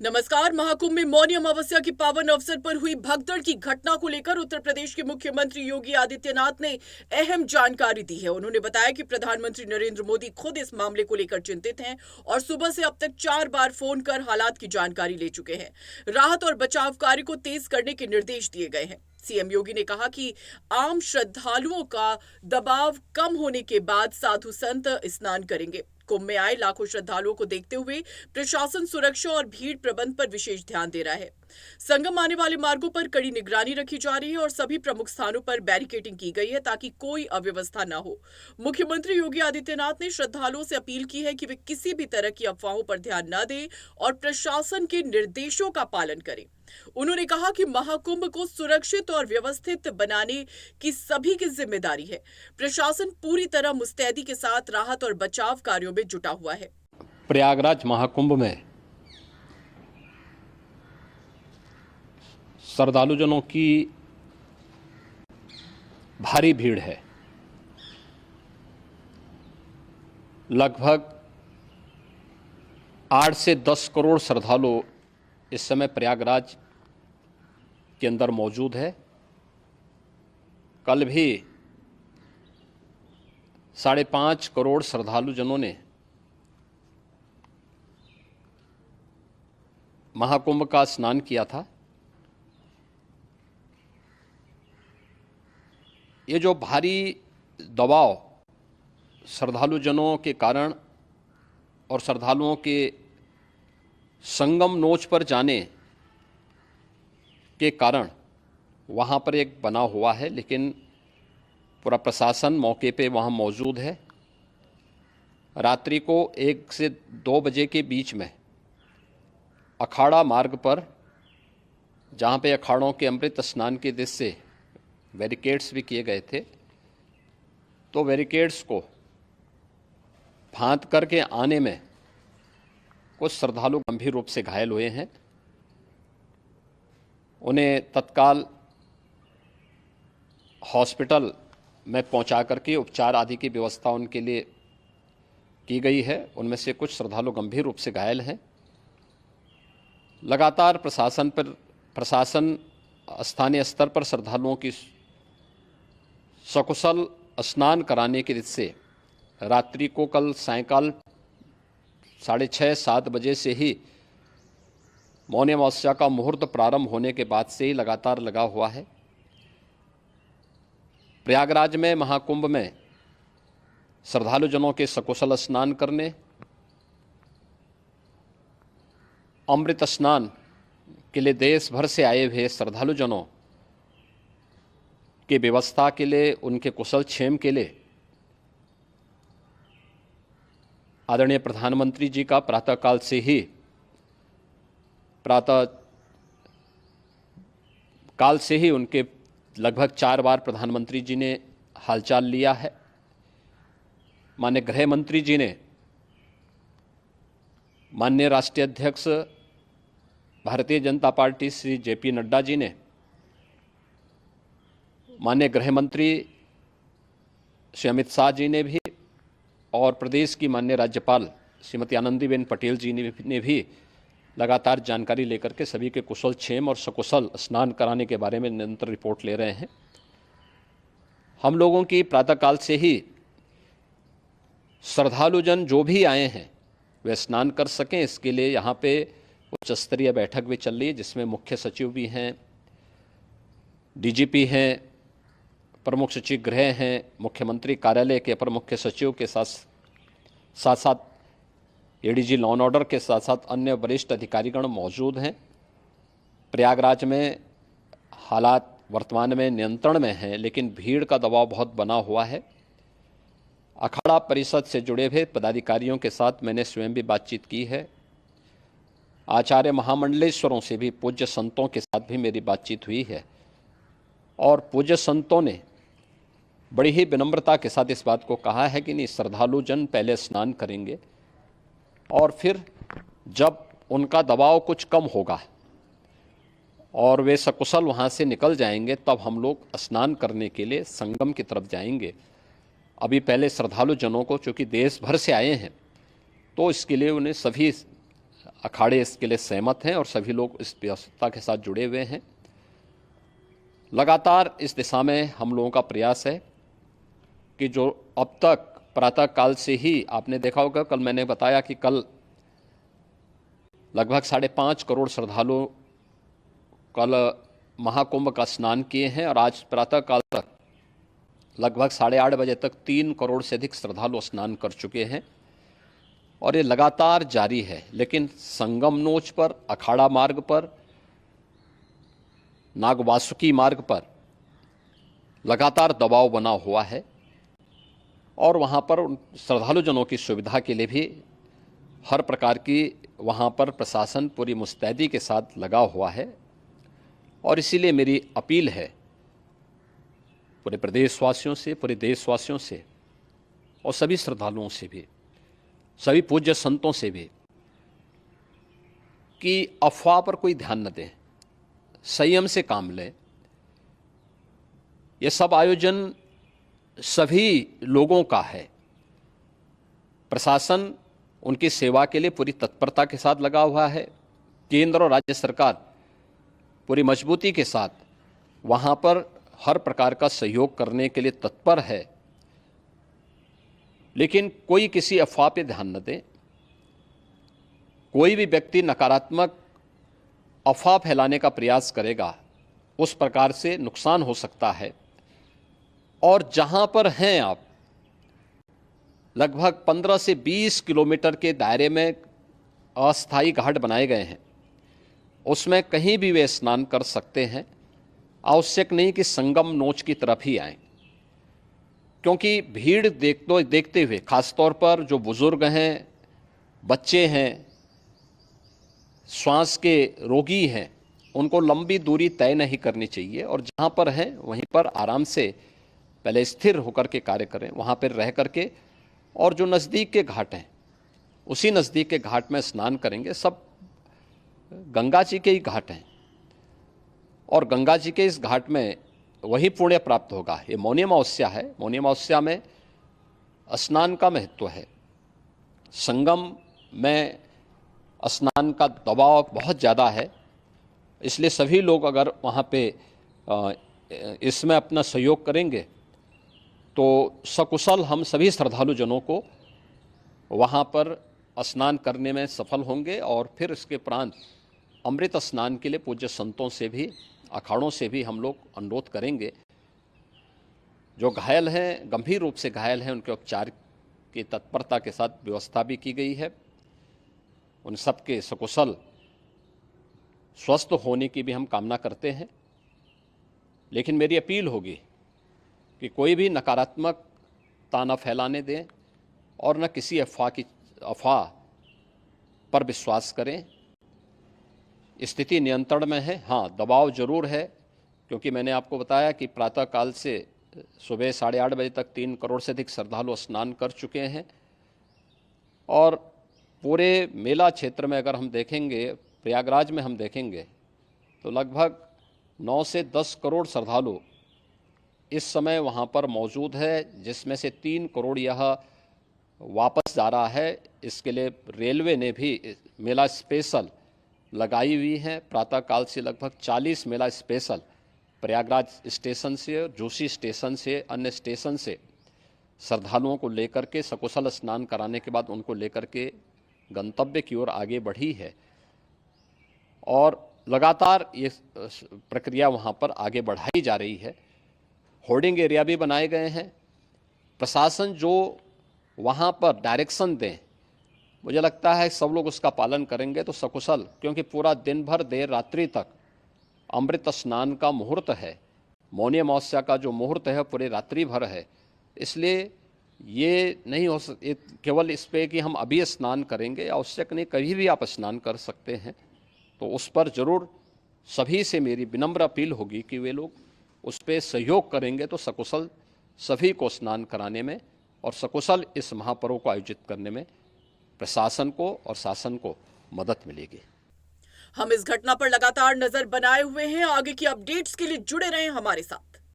नमस्कार। महाकुंभ में मौनी अमावस्या की पावन अवसर पर हुई भगदड़ की घटना को लेकर उत्तर प्रदेश के मुख्यमंत्री योगी आदित्यनाथ ने अहम जानकारी दी है। उन्होंने बताया कि प्रधानमंत्री नरेंद्र मोदी खुद इस मामले को लेकर चिंतित हैं और सुबह से अब तक 4 बार फोन कर हालात की जानकारी ले चुके हैं। राहत और बचाव कार्य को तेज करने के निर्देश दिए गए हैं। सीएम योगी ने कहा कि आम श्रद्धालुओं का दबाव कम होने के बाद साधु संत स्नान करेंगे। कुंभ में आए लाखों श्रद्धालुओं को देखते हुए प्रशासन सुरक्षा और भीड़ प्रबंध पर विशेष ध्यान दे रहा है। संगम आने वाले मार्गों पर कड़ी निगरानी रखी जा रही है और सभी प्रमुख स्थानों पर बैरिकेडिंग की गई है ताकि कोई अव्यवस्था न हो। मुख्यमंत्री योगी आदित्यनाथ ने श्रद्धालुओं से अपील की है कि वे किसी भी तरह की अफवाहों पर ध्यान न दें और प्रशासन के निर्देशों का पालन करें। उन्होंने कहा कि महाकुंभ को सुरक्षित और व्यवस्थित बनाने की सभी की जिम्मेदारी है। प्रशासन पूरी तरह मुस्तैदी के साथ राहत और बचाव कार्यों में जुटा हुआ है। प्रयागराज महाकुंभ में श्रद्धालुजनों की भारी भीड़ है। लगभग 8 से 10 करोड़ श्रद्धालु इस समय प्रयागराज के अंदर मौजूद है। कल भी 5.5 करोड़ श्रद्धालुजनों ने महाकुंभ का स्नान किया था। ये जो भारी दबाव श्रद्धालुजनों के कारण और श्रद्धालुओं के संगम नोच पर जाने के कारण वहाँ पर एक बना हुआ है, लेकिन पूरा प्रशासन मौके पे वहाँ मौजूद है। रात्रि को 1 से 2 बजे के बीच में अखाड़ा मार्ग पर, जहाँ पे अखाड़ों के अमृत स्नान के दृश्य से बैरिकेड्स भी किए गए थे, तो बैरिकेड्स को फांद करके आने में कुछ श्रद्धालु गंभीर रूप से घायल हुए हैं। उन्हें तत्काल हॉस्पिटल में पहुंचा करके उपचार आदि की व्यवस्था उनके लिए की गई है। उनमें से कुछ श्रद्धालु गंभीर रूप से घायल हैं। लगातार प्रशासन स्थानीय स्तर पर श्रद्धालुओं की सकुशल स्नान कराने के दृष्टि से रात्रि को कल सायंकाल 6:30-7 बजे से ही मौनी अमावस्या का मुहूर्त प्रारंभ होने के बाद से ही लगातार लगा हुआ है। प्रयागराज में महाकुंभ में श्रद्धालुजनों के सकुशल स्नान करने, अमृत स्नान के लिए देश भर से आए हुए श्रद्धालुजनों की व्यवस्था के लिए, उनके कुशल क्षेम के लिए आदरणीय प्रधानमंत्री जी का प्रातःकाल से ही उनके लगभग 4 बार प्रधानमंत्री जी ने हालचाल लिया है। माननीय गृह मंत्री जी ने, माननीय राष्ट्रीय अध्यक्ष भारतीय जनता पार्टी श्री जेपी नड्डा जी ने, माननीय गृह मंत्री श्री अमित शाह जी ने भी, और प्रदेश की माननीय राज्यपाल श्रीमती आनंदीबेन पटेल जी ने भी लगातार जानकारी लेकर के सभी के कुशल क्षेम और सकुशल स्नान कराने के बारे में निरंतर रिपोर्ट ले रहे हैं। हम लोगों की प्रातःकाल से ही श्रद्धालुजन जो भी आए हैं वे स्नान कर सकें, इसके लिए यहाँ पे उच्च स्तरीय बैठक भी चल रही है, जिसमें मुख्य सचिव भी हैं, डीजीपी हैं, प्रमुख सचिव गृह हैं, मुख्यमंत्री कार्यालय के अपर मुख्य सचिव के साथ साथ एडीजी लॉ एंड ऑर्डर के साथ साथ अन्य वरिष्ठ अधिकारीगण मौजूद हैं। प्रयागराज में हालात वर्तमान में नियंत्रण में हैं, लेकिन भीड़ का दबाव बहुत बना हुआ है। अखाड़ा परिषद से जुड़े हुए पदाधिकारियों के साथ मैंने स्वयं भी बातचीत की है। आचार्य महामंडलेश्वरों से भी, पूज्य संतों के साथ भी मेरी बातचीत हुई है, और पूज्य संतों ने बड़ी ही विनम्रता के साथ इस बात को कहा है कि नहीं, श्रद्धालु जन पहले स्नान करेंगे और फिर जब उनका दबाव कुछ कम होगा और वे सकुशल वहाँ से निकल जाएंगे, तब हम लोग स्नान करने के लिए संगम की तरफ जाएंगे। अभी पहले श्रद्धालु जनों को, चूँकि देश भर से आए हैं, तो इसके लिए उन्हें सभी अखाड़े इसके लिए सहमत हैं और सभी लोग इस व्यवस्था के साथ जुड़े हुए हैं। लगातार इस दिशा में हम लोगों का प्रयास है कि जो अब तक प्रातः काल से ही आपने देखा होगा, कल मैंने बताया कि कल लगभग 5.5 करोड़ श्रद्धालु कल महाकुंभ का स्नान किए हैं और आज प्रातः काल तक लगभग 8:30 बजे तक 3 करोड़ से अधिक श्रद्धालु स्नान कर चुके हैं और ये लगातार जारी है। लेकिन संगम नोच पर, अखाड़ा मार्ग पर, नागवासुकी मार्ग पर लगातार दबाव बना हुआ है और वहाँ पर श्रद्धालुजनों की सुविधा के लिए भी हर प्रकार की वहाँ पर प्रशासन पूरी मुस्तैदी के साथ लगा हुआ है। और इसीलिए मेरी अपील है पूरे प्रदेशवासियों से, पूरे देशवासियों से और सभी श्रद्धालुओं से भी, सभी पूज्य संतों से भी कि अफवाह पर कोई ध्यान न दें, संयम से काम लें। ये सब आयोजन सभी लोगों का है। प्रशासन उनकी सेवा के लिए पूरी तत्परता के साथ लगा हुआ है। केंद्र और राज्य सरकार पूरी मजबूती के साथ वहाँ पर हर प्रकार का सहयोग करने के लिए तत्पर है। लेकिन कोई किसी अफवाह पे ध्यान न दे। कोई भी व्यक्ति नकारात्मक अफवाह फैलाने का प्रयास करेगा, उस प्रकार से नुकसान हो सकता है। और जहां पर हैं आप, लगभग 15 से 20 किलोमीटर के दायरे में अस्थायी घाट बनाए गए हैं, उसमें कहीं भी वे स्नान कर सकते हैं। आवश्यक नहीं कि संगम नोच की तरफ ही आएं, क्योंकि भीड़ देखते हुए खासतौर पर जो बुजुर्ग हैं, बच्चे हैं, श्वास के रोगी हैं, उनको लंबी दूरी तय नहीं करनी चाहिए और जहाँ पर हैं वहीं पर आराम से पहले स्थिर होकर के कार्य करें, वहाँ पर रह करके। और जो नज़दीक के घाट हैं, उसी नज़दीक के घाट में स्नान करेंगे। सब गंगा जी के ही घाट हैं और गंगा जी के इस घाट में वही पुण्य प्राप्त होगा। ये मौनी अमावस्या है। मौनी अमावस्या में स्नान का महत्व है। संगम में स्नान का दबाव बहुत ज़्यादा है, इसलिए सभी लोग अगर वहाँ पे इसमें अपना सहयोग करेंगे तो सकुशल हम सभी श्रद्धालुजनों को वहाँ पर स्नान करने में सफल होंगे। और फिर इसके उपरांत अमृत स्नान के लिए पूज्य संतों से भी, अखाड़ों से भी हम लोग अनुरोध करेंगे। जो घायल हैं, गंभीर रूप से घायल हैं, उनके उपचार की तत्परता के साथ व्यवस्था भी की गई है। उन सबके सकुशल स्वस्थ होने की भी हम कामना करते हैं। लेकिन मेरी अपील होगी कि कोई भी नकारात्मकता न फैलाने दें और न किसी अफवाह पर विश्वास करें। स्थिति नियंत्रण में है। हाँ, दबाव जरूर है, क्योंकि मैंने आपको बताया कि प्रातःकाल से सुबह 8:30 बजे तक 3 करोड़ से अधिक श्रद्धालु स्नान कर चुके हैं। और पूरे मेला क्षेत्र में अगर हम देखेंगे, प्रयागराज में हम देखेंगे तो लगभग 9 से 10 करोड़ श्रद्धालु इस समय वहाँ पर मौजूद है, जिसमें से 3 करोड़ यह वापस जा रहा है। इसके लिए रेलवे ने भी मेला स्पेशल लगाई हुई है। प्रातःकाल से लगभग 40 मेला स्पेशल प्रयागराज स्टेशन से, जोशी स्टेशन से, अन्य स्टेशन से श्रद्धालुओं को लेकर के सकुशल स्नान कराने के बाद उनको लेकर के गंतव्य की ओर आगे बढ़ी है। और लगातार ये प्रक्रिया वहाँ पर आगे बढ़ाई जा रही है। होर्डिंग एरिया भी बनाए गए हैं। प्रशासन जो वहाँ पर डायरेक्शन दें, मुझे लगता है सब लोग उसका पालन करेंगे तो सकुशल, क्योंकि पूरा दिन भर देर रात्रि तक अमृत स्नान का मुहूर्त है। मौनी अमावस्या का जो मुहूर्त है पूरे रात्रि भर है। इसलिए ये नहीं हो केवल इस पे कि हम अभी स्नान करेंगे, आवश्यक नहीं, कभी भी आप स्नान कर सकते हैं। तो उस पर ज़रूर सभी से मेरी विनम्र अपील होगी कि वे लोग उस पर सहयोग करेंगे तो सकुशल सभी को स्नान कराने में और सकुशल इस महापर्व को आयोजित करने में प्रशासन को और शासन को मदद मिलेगी। हम इस घटना पर लगातार नजर बनाए हुए हैं। आगे की अपडेट्स के लिए जुड़े रहें हमारे साथ।